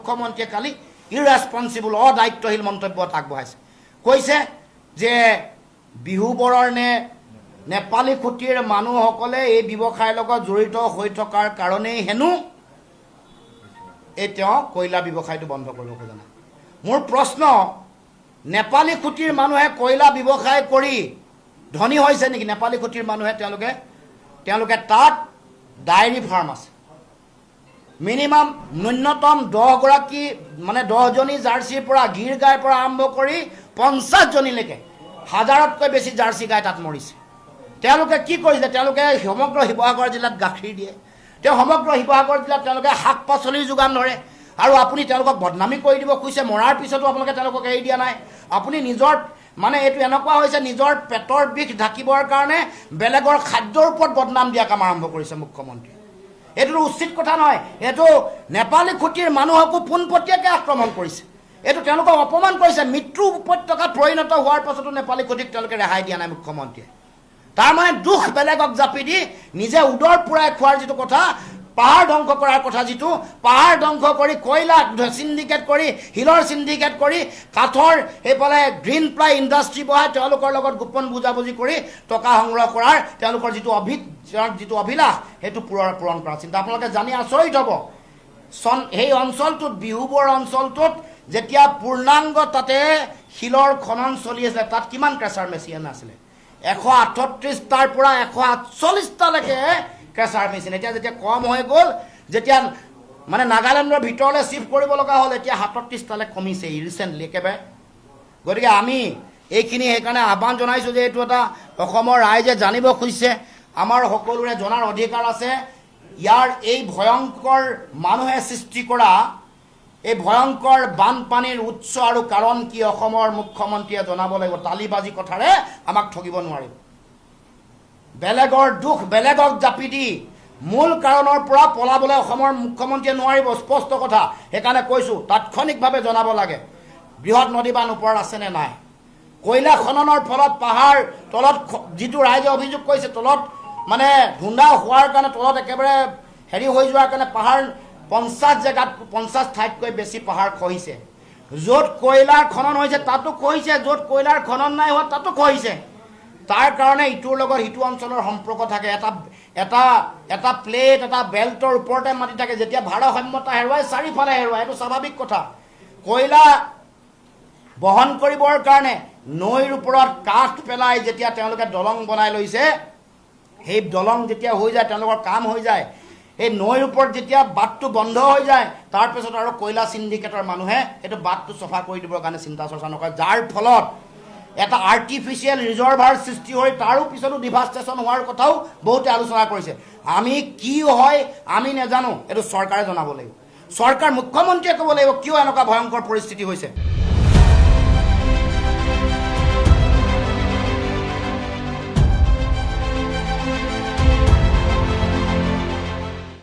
মুখ্যমন্ত্ৰীয়ে কালি ইৰেছপন্সিবল অদায়িত্বশীল মন্তব্য আগবঢ়াইছে কৈছে যে বিহুবৰৰ নেপালী খুঁটিৰ মানুহসকলে এই ব্যৱসায়ৰ লগত জড়িত হৈ থকাৰ কাৰণেই হেনো এই তেওঁ কয়লা ব্যৱসায়টো বন্ধ কৰিব খোজা নাই মোৰ প্ৰশ্ন নেপালী খুঁটিৰ মানুহে কয়লা ব্যৱসায় কৰি ধনী হৈছে নেকি নেপালী খুঁটিৰ মানুহে তেওঁলোকে তাত ডায়েৰী ফাৰ্ম আছে মিনিমাম ন্যূনতম 10 গৰাকী মানে 10 জনী জাৰ্চিৰ পৰা গিৰ গাইৰ পৰা আৰম্ভ কৰি 50 জনীলৈকে হাজাৰতকৈ বেছি জাৰ্চি গাই তাত মৰিছে তেওঁলোকে কি কৰিছে তেওঁলোকে সমগ্ৰ শিৱসাগৰ জিলাত গাখীৰ দিয়ে তেওঁ সমগ্ৰ শিৱসাগৰ জিলাত তেওঁলোকে শাক পাচলিৰ যোগান ধৰে আৰু আপুনি তেওঁলোকক বদনামী কৰি দিব খুজিছে মৰাৰ পিছতো আপোনালোকে তেওঁলোকক এৰি দিয়া নাই আপুনি নিজৰ মানে এইটো এনেকুৱা হৈছে নিজৰ পেটৰ বিষ ঢাকিবৰ কাৰণে বেলেগৰ খাদ্যৰ ওপৰত বদনাম দিয়া কাম আৰম্ভ কৰিছে মুখ্যমন্ত্ৰী এইটো উচিত কথা নহয় এইটো নেপালী খুঁটিৰ মানুহকো পোনপটীয়াকৈ আক্ৰমণ কৰিছে এইটো তেওঁলোকক অপমান কৰিছে মৃত্যু উপত্যকাত পৰিণত হোৱাৰ পাছতো নেপালী খুঁটিক তেওঁলোকে ৰেহাই দিয়া নাই মুখ্যমন্ত্ৰীয়ে তাৰ মানে দুখ বেলেগক জাপি দি নিজে উদৰ পুৰাই খোৱাৰ যিটো কথা পাহাৰ ধ্বংস কৰাৰ কথা যিটো পাহাৰ ধ্বংস কৰি কয়লা সিন্ডিকেট কৰি হিলৰ সিন্ডিকেট কৰি কাঠৰ সেইফালে গ্ৰীণ প্লাই ইণ্ডাষ্ট্ৰী বহাই তেওঁলোকৰ লগত গোপন বুজাবুজি কৰি টকা সংগ্ৰহ কৰাৰ তেওঁলোকৰ যিটো অভিলাষ সেইটো পূৰণ কৰাৰ চিন্তা আপোনালোকে জানি আচৰিত হ'ব সেই অঞ্চলটোত বিহুবৰ অঞ্চলটোত যেতিয়া পূৰ্ণাংগ তাতে শিলৰ খনন চলি আছিলে তাত কিমান ক্ৰেচাৰ মেচিন আছিলে 138টাৰ পৰা 148টালৈকে ক্ৰেচাৰ মেচিন এতিয়া যেতিয়া কম হৈ গ'ল যেতিয়া মানে নাগালেণ্ডৰ ভিতৰলৈ চিফ্ট কৰিব লগা হ'ল এতিয়া 37টালৈ কমিছে ৰিচেণ্টলি একেবাৰে গতিকে আমি এইখিনি সেইকাৰণে আহ্বান জনাইছোঁ যে এইটো এটা অসমৰ ৰাইজে জানিব খুজিছে আমাৰ সকলোৰে জনাৰ অধিকাৰ আছে ইয়াৰ এই ভয়ংকৰ মানুহে সৃষ্টি কৰা এই ভয়ংকৰ বানপানীৰ উৎস আৰু কাৰণ কি অসমৰ মুখ্যমন্ত্ৰীয়ে জনাব লাগিব তালিবাজি কথাৰে আমাক ঠগিব নোৱাৰিব বেলেগৰ দুখ বেলেগক জাপি দি মূল কাৰণৰ পৰা পলাবলৈ অসমৰ মুখ্যমন্ত্ৰীয়ে নোৱাৰিব স্পষ্ট কথা সেইকাৰণে কৈছোঁ তাৎক্ষণিকভাৱে জনাব লাগে বৃহৎ নদী বান্ধ ওপৰত আছেনে নাই কয়লা খননৰ ফলত পাহাৰ তলত যিটো ৰাইজে অভিযোগ কৰিছে তলত মানে ধুন্দা হোৱাৰ কাৰণে তলত একেবাৰে হেৰি হৈ যোৱাৰ কাৰণে পাহাৰ 50 জেগাত 50 ঠাইতকৈ বেছি পাহাৰ খহিছে য'ত কয়লাৰ খনন হৈছে তাতো খহিছে য'ত কয়লাৰ খনন নাই হোৱা তাতো খহিছে তাৰ কাৰণে ইটোৰ লগত সিটো অঞ্চলৰ সম্পৰ্ক থাকে এটা প্লেট এটা বেল্টৰ ওপৰতে মাটি থাকে যেতিয়া ভাৰসাম্যতা হেৰুৱাই চাৰিফালে হেৰুৱাই এইটো স্বাভাৱিক কথা কয়লা বহন কৰিবৰ কাৰণে নৈৰ ওপৰত কাঠ পেলাই যেতিয়া তেওঁলোকে দলং বনাই লৈছে সেই দলং যেতিয়া হৈ যায় তেওঁলোকৰ কাম হৈ যায় এই নৈৰ ওপৰত যেতিয়া বাটটো বন্ধ হৈ যায় তাৰপিছত আৰু কয়লা সিন্ডিকেটৰ মানুহে এইটো বাটটো চফা কৰি দিবৰ কাৰণে চিন্তা চৰ্চা নকৰে যাৰ ফলত এটা আৰ্টিফিচিয়েল ৰিজাৰ্ভাৰ সৃষ্টি হৈ তাৰো পিছতো ডিভাষ্টেশ্যন হোৱাৰ কথাও বহুতে আলোচনা কৰিছে আমি কি হয় আমি নাজানো এইটো চৰকাৰে জনাব লাগিব চৰকাৰ মুখ্যমন্ত্ৰীয়ে ক'ব লাগিব কিয় এনেকুৱা ভয়ংকৰ পৰিস্থিতি হৈছে